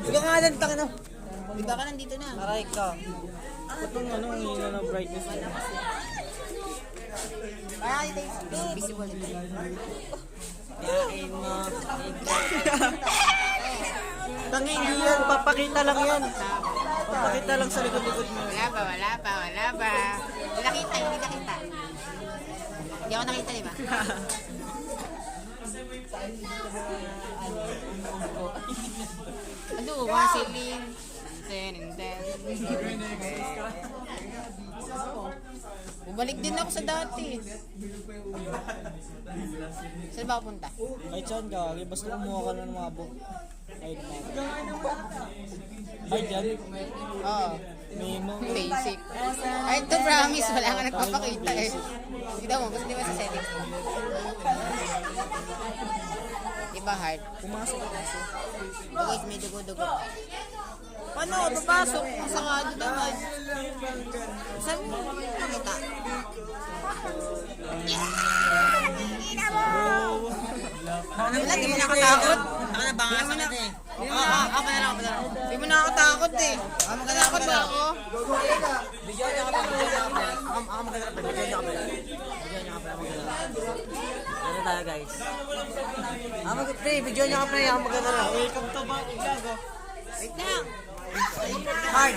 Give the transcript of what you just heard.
Ikaw nga lang, taka na. Bigla ka nandito na. Aray ka. Itong ano, hila ng brightness. Kaya kita yung visible. Kain mo. Tangi, hindi yan. Papakita lang yan. Papakita lang sa likod-likod mo. Wala pa. Hindi nakita. Hindi ako nakita, di ba? Ano, Vaseline. And then. Bumalik din ako sa dati. Saan ba ako punta? Kahit saan ka, basta kumuha ka ng mga book. Kahit dyan. Oo. Memo. Basic. Ay, ito promise. Wala ka nagpapakita eh. Kita mo, gusto di ba sa settings mo? Diba hard? Pumasok ka kasi. Guys, may dugo-dugo. Paano? Papasok. Masakado naman. Saan mo nakita? Wala, di mo nakatakot. Nakabangas ka na eh. Ako na lang. Di mo nakatakot eh. Nakatakot ba ako? Bigyan niya ka pa. Ako maganda pa. Bigyan niya ka pa. Ano tayo guys? Bigyan niya ka pa. Ako maganda na. Welcome to back. Wait lang. Hard.